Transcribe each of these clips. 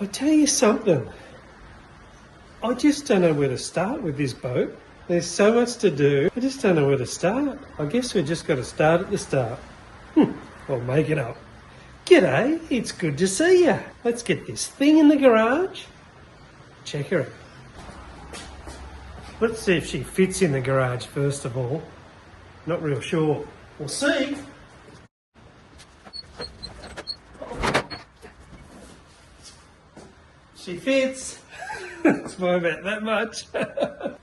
I'll tell you something. I just don't know where to start with this boat. There's so much to do. I just don't know where to start. I guess we've just got to start at the start. I'll make it up. G'day, it's good to see you. Let's get this thing in the garage. Check her out. Let's see if she fits in the garage first of all. Not real sure. We'll see. She fits. It's more about that much.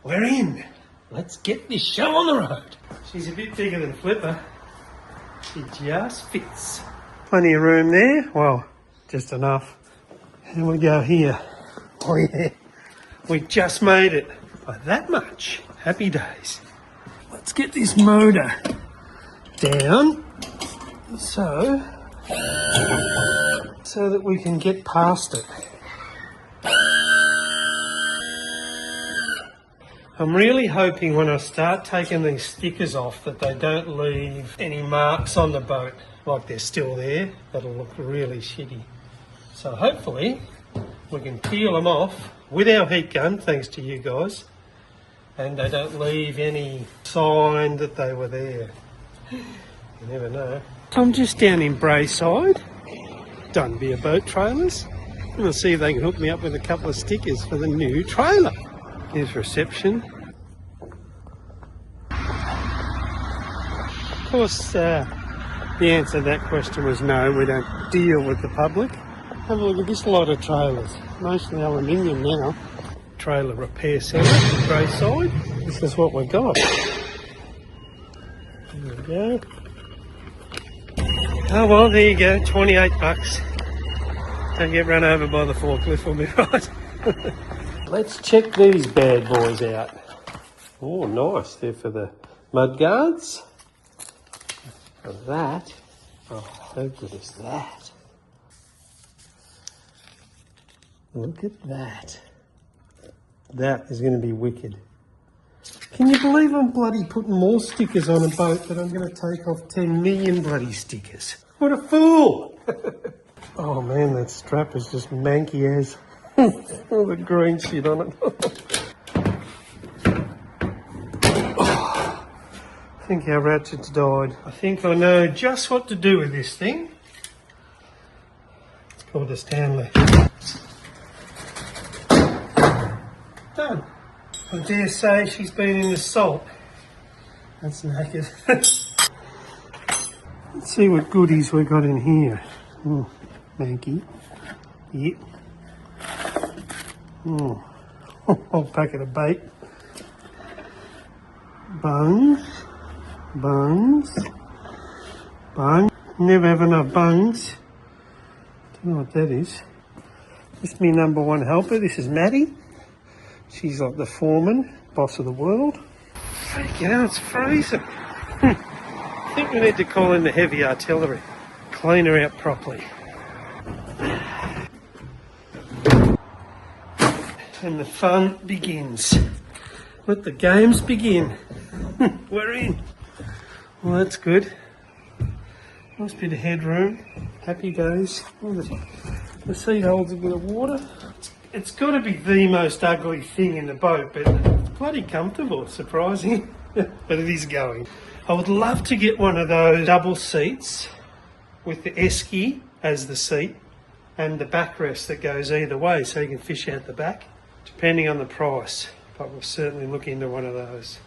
We're in. Let's get this show on the road. She's a bit bigger than Flipper. She just fits. Plenty of room there. Well, just enough. And we go here. Oh yeah. We just made it by that much. Happy days. Let's get this motor down so that we can get past it. I'm really hoping when I start taking these stickers off that they don't leave any marks on the boat, like they're still there. That'll look really shitty. So hopefully we can peel them off with our heat gun, thanks to you guys, and they don't leave any sign that they were there. You never know. I'm just down in Brayside, Dunbeer Boat Trailers, and I'll see if they can hook me up with a couple of stickers for the new trailer. Here's reception. Of course, the answer to that question was no, we don't deal with the public. Have a look at this lot of trailers, mostly aluminium now. Trailer repair centre, Brayside. This is what we got. There we go. Oh well, there you go, 28 bucks. Don't get run over by the forklift, will be right. Let's check these bad boys out. Oh, nice. They're for the mud guards. For that. Oh, how good is that? Look at that. That is going to be wicked. Can you believe I'm bloody putting more stickers on a boat that I'm going to take off 10 million bloody stickers? What a fool! Oh man, that strap is just manky as. All the green shit on it. Oh, I think our ratchet's died. I think I know just what to do with this thing. It's called a Stanley. Done. I dare say she's been in the salt. That's knackered. Let's see what goodies we got in here. Oh, manky. Yep. Oh, whole packet of bait. Bungs. Never have enough bungs. Don't know what that is. This is my number one helper. This is Maddie. She's like the foreman, boss of the world. Freaking hell, it's freezing. I think we need to call in the heavy artillery. Clean her out properly. And the fun begins. Let the games begin. We're in. Well, that's good. Nice bit of headroom. Happy days. The seat holds a bit of water. It's got to be the most ugly thing in the boat, but it's bloody comfortable, surprising. But it is going. I would love to get one of those double seats with the esky as the seat and the backrest that goes either way so you can fish out the back, depending on the price. But we'll certainly look into one of those.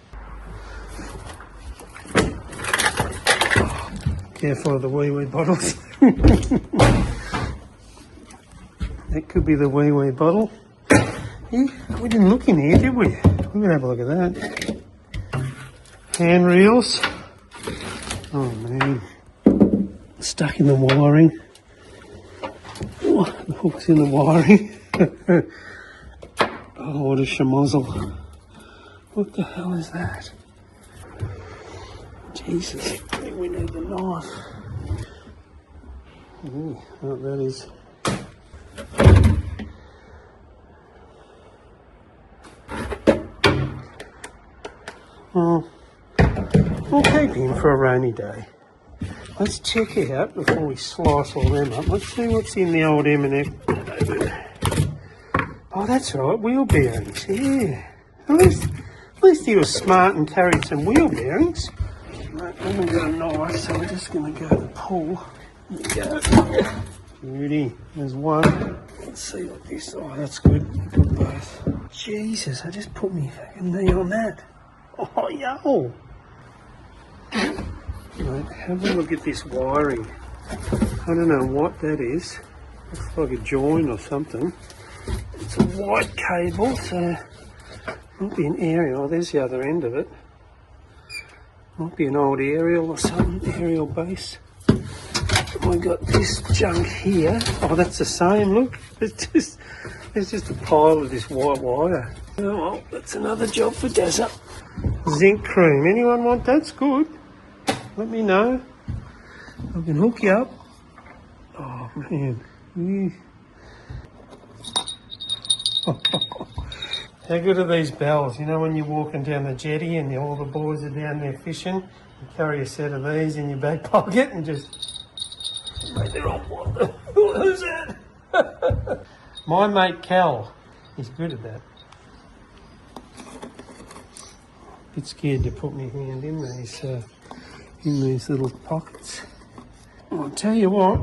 Careful of the wee bottles. That could be the wee bottle. Yeah, we didn't look in here, did we? We can have a look at that. Handrails. Oh man. Stuck in the wiring. Oh, the hook's in the wiring. Oh, what a schmozzle. What the hell is that? Jesus, I think we need the knife. Ooh, what that is. Well, we'll keep him for a rainy day. Let's check it out before we slice all them up. Let's see what's in the old M&M. Oh, that's right, wheel bearings, yeah. At least he was smart and carried some wheel bearings. Right, then we've got a knife, so we're just going to go to the pool. There we go. Beauty, there's one. Let's see what this, oh, that's good. Got both. Jesus, I just put my fucking knee on that. Oh, yo. Right, have a look at this wiring. I don't know what that is. Looks like a joint or something. It's a white cable, so might be an aerial. Oh, there's the other end of it. Might be an old aerial or something, aerial base. We've got this junk here. Oh, that's the same, look. There's just a pile of this white wire. Oh, well, that's another job for Dazza. Zinc cream. Anyone want that? That's good. Let me know. I can hook you up. Oh, man. How good are these bells? You know when you're walking down the jetty and all the boys are down there fishing, you carry a set of these in your back pocket and just... Mate, they're on what? Who's that? My mate Cal. He's good at that. Bit scared to put my hand in these little pockets. I'll tell you what,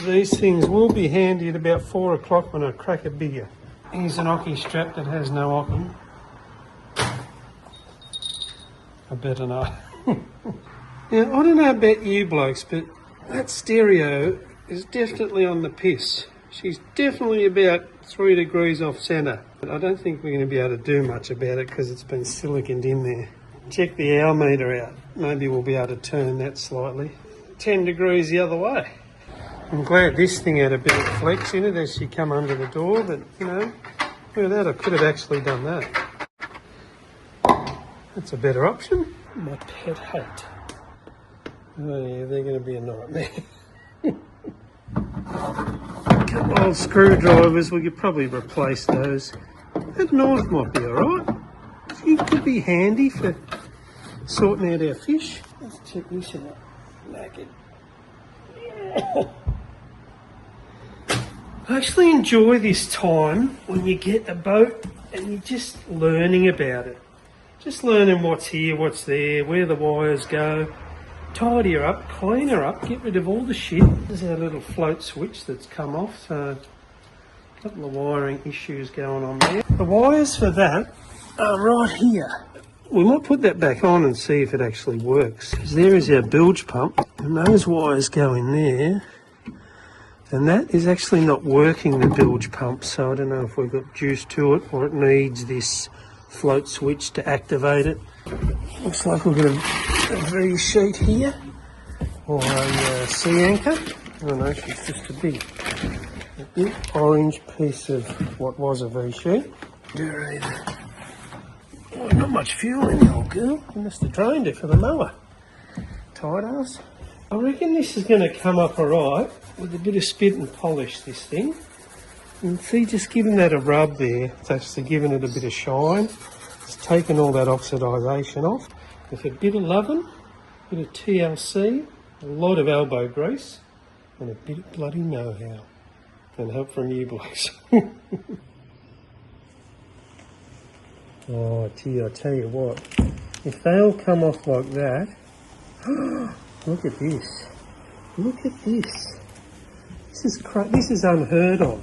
these things will be handy at about 4 o'clock when I crack a beer. Here's an hockey strap that has no hockey. I better not. Now, I don't know about you blokes, but that stereo is definitely on the piss. She's definitely about 3 degrees off centre. But I don't think we're going to be able to do much about it because it's been siliconed in there. Check the hour meter out. Maybe we'll be able to turn that slightly. 10 degrees the other way. I'm glad this thing had a bit of flex in it as she come under the door, but you know, look at that, I could have actually done that. That's a better option. My pet hate. Oh yeah, they're going to be a nightmare. A couple old screwdrivers, we could probably replace those. That knife might be alright. It could be handy for sorting out our fish. Let's check this out. Naked. I actually enjoy this time when you get a boat and you're just learning about it. Just learning what's here, what's there, where the wires go. Tidy her up, clean her up, get rid of all the shit. There's our little float switch that's come off, so a couple of wiring issues going on there. The wires for that are right here. We might put that back on and see if it actually works. Because there is our bilge pump, and those wires go in there. And that is actually not working, the bilge pump, so I don't know if we've got juice to it or it needs this float switch to activate it. Looks like we've got a V sheet here, or a sea anchor. I don't know, it's just a big orange piece of what was a V sheet. Oh, not much fuel in the old girl. You must have drained it for the mower. Tight ass. I reckon this is going to come up alright with a bit of spit and polish, this thing. And see, just giving that a rub there, it's actually giving it a bit of shine. It's taken all that oxidisation off. With a bit of loving, a bit of TLC, a lot of elbow grease, and a bit of bloody know-how. And help from you blokes. Oh, gee, I tell you what, if they all come off like that, look at this. Look at this. This is unheard of.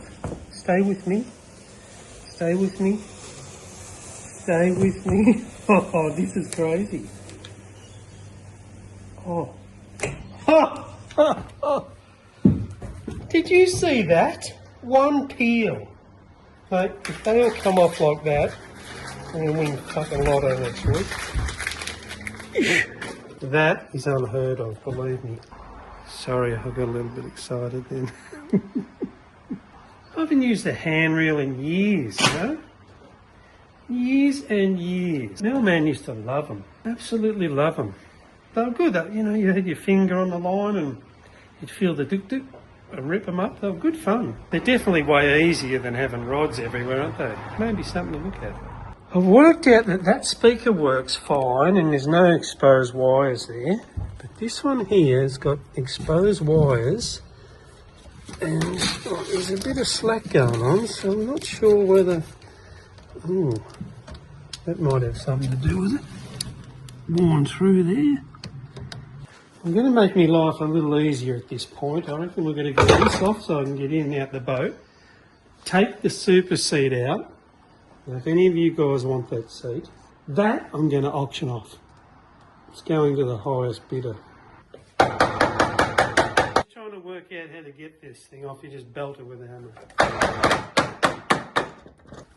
Stay with me. Stay with me. Stay with me. Oh, this is crazy. Oh. Did you see that? One peel. Like, if they all come off like that, I'm going to win fucking lotto next week. That is unheard of, believe me. Sorry, I got a little bit excited then. I haven't used a hand reel in years, you know? Years and years. My old man used to love them. Absolutely love them. They were good. You know, you had your finger on the line and you'd feel the duk-duk and rip them up. They were good fun. They're definitely way easier than having rods everywhere, aren't they? Maybe something to look at. I've worked out that that speaker works fine and there's no exposed wires there. But this one here has got exposed wires And oh, there's a bit of slack going on, so I'm not sure whether... Oh, that might have something to do with it. Worn through there. I'm going to make my life a little easier at this point. I reckon we're going to get this off so I can get in and out the boat. Take the super seat out. Now, if any of you guys want that seat, that I'm going to auction off. It's going to the highest bidder. Trying to work out how to get this thing off, you just belt it with a hammer.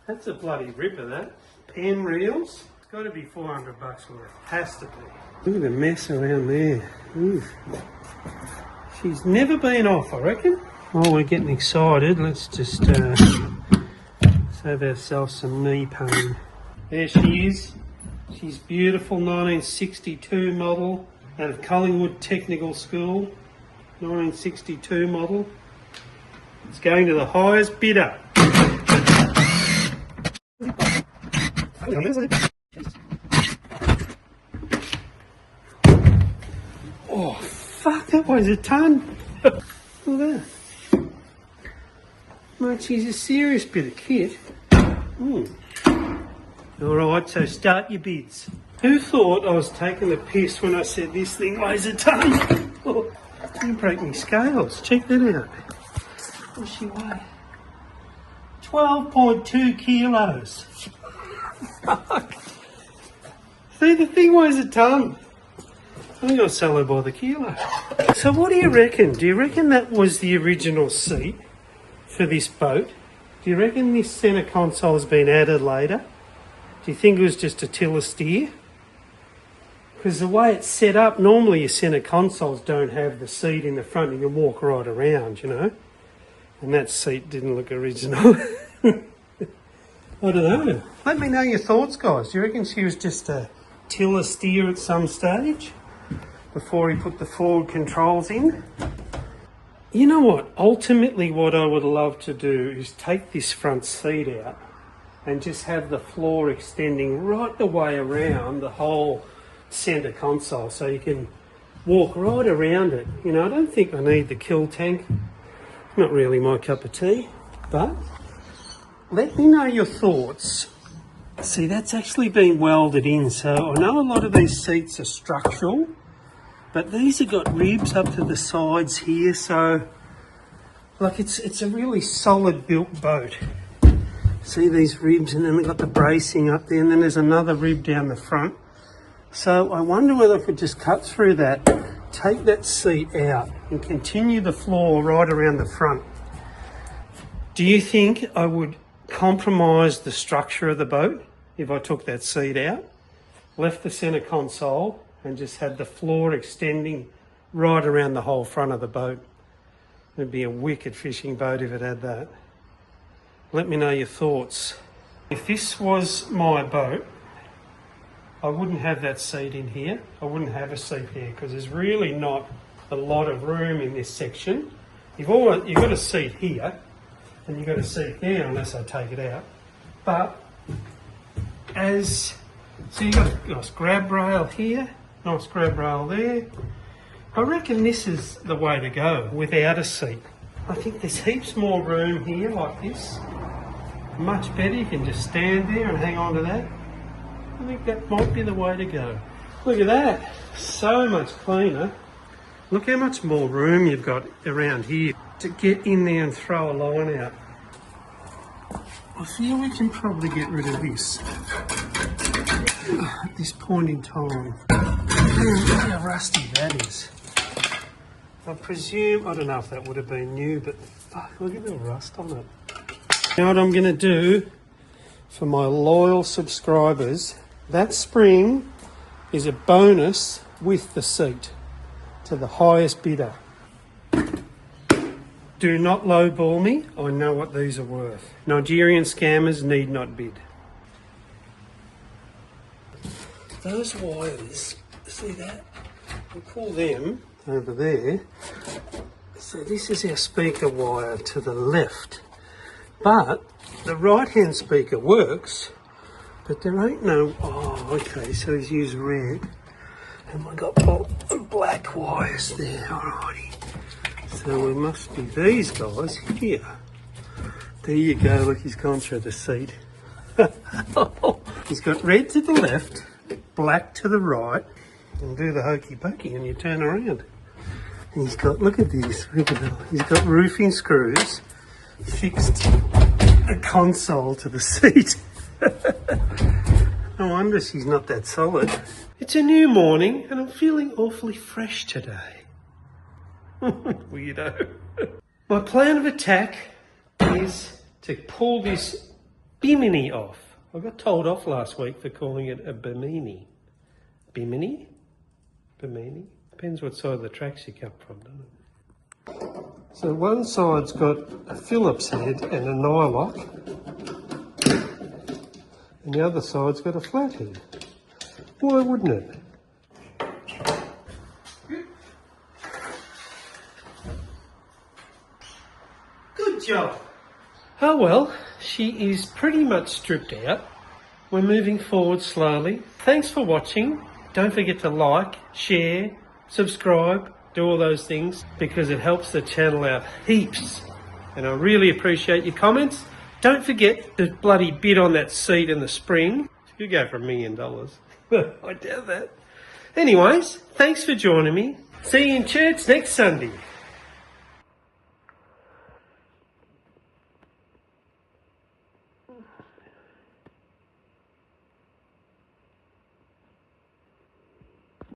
That's a bloody ripper, that. Pen reels. It's got to be 400 bucks worth. Has to be. Look at the mess around there. Oof. She's never been off, I reckon. While we're getting excited, let's just save ourselves some knee pain. There she is. She's beautiful, 1962 model, out of Collingwood Technical School. 1962 model. It's going to the highest bidder. Oh, fuck, that weighs a ton. Look at that. Mate, she's a serious bit of kit. Alright, so start your bids. Who thought I was taking the piss when I said this thing weighs a ton? Oh, you break me scales. Check that out. What's she weigh? 12.2 kilos. Fuck. See, the thing weighs a ton. I think I'll sell her by the kilo. So what do you reckon? Do you reckon that was the original seat for this boat? Do you reckon this centre console has been added later? Do you think it was just a tiller steer? Because the way it's set up, normally your centre consoles don't have the seat in the front. You can walk right around, you know. And that seat didn't look original. I don't know. Let me know your thoughts, guys. Do you reckon she was just a tiller steer at some stage before he put the forward controls in? You know what? Ultimately, what I would love to do is take this front seat out and just have the floor extending right the way around the whole centre console so you can walk right around it. You know, I don't think I need the kill tank. Not really my cup of tea, but let me know your thoughts. See, that's actually been welded in, so I know a lot of these seats are structural, but these have got ribs up to the sides here, so like it's a really solid built boat. See these ribs, and then we've got the bracing up there, and then there's another rib down the front. So I wonder whether I could just cut through that, take that seat out and continue the floor right around the front. Do you think I would compromise the structure of the boat if I took that seat out, left the centre console and just had the floor extending right around the whole front of the boat? It'd be a wicked fishing boat if it had that. Let me know your thoughts. If this was my boat, I wouldn't have that seat in here. I wouldn't have a seat here because there's really not a lot of room in this section. You've got a seat here and you've got a seat there unless I take it out. But so you've got a nice grab rail here, nice grab rail there. I reckon this is the way to go without a seat. I think there's heaps more room here like this. Much better, you can just stand there and hang on to that. I think that might be the way to go. Look at that, so much cleaner. Look how much more room you've got around here to get in there and throw a line out. I feel we can probably get rid of this at this point in time. Look how rusty that is. I presume, I don't know if that would have been new, but fuck, look at the rust on it. You know what I'm going to do for my loyal subscribers? That spring is a bonus with the seat to the highest bidder. Do not lowball me. I know what these are worth. Nigerian scammers need not bid. Those wires, see that? We pull them over there. So this is our speaker wire to the left. But the right-hand speaker works, but there ain't no... Oh, okay, so he's used red. And we've got black wires there, alrighty. So it must be these guys here. There you go, look, he's gone through the seat. He's got red to the left, black to the right, and do the hokey pokey and you turn around. And he's got, look at this, look at that. He's got roofing screws fixed a console to the seat. No wonder she's not that solid. It's a new morning and I'm feeling awfully fresh today. Weirdo. My plan of attack is to pull this bimini off. I got told off last week for calling it a bimini. Bimini? Bimini? Depends what side of the tracks you come from, doesn't it? So one side's got a Phillips head and a nylock, and the other side's got a flat head. Why wouldn't it? Good job. Oh well, she is pretty much stripped out. We're moving forward slowly. Thanks for watching. Don't forget to like, share, subscribe, do all those things because it helps the channel out heaps. And I really appreciate your comments. Don't forget the bloody bid on that seat and the spring. You go for $1 million. I doubt that. Anyways, thanks for joining me. See you in church next Sunday.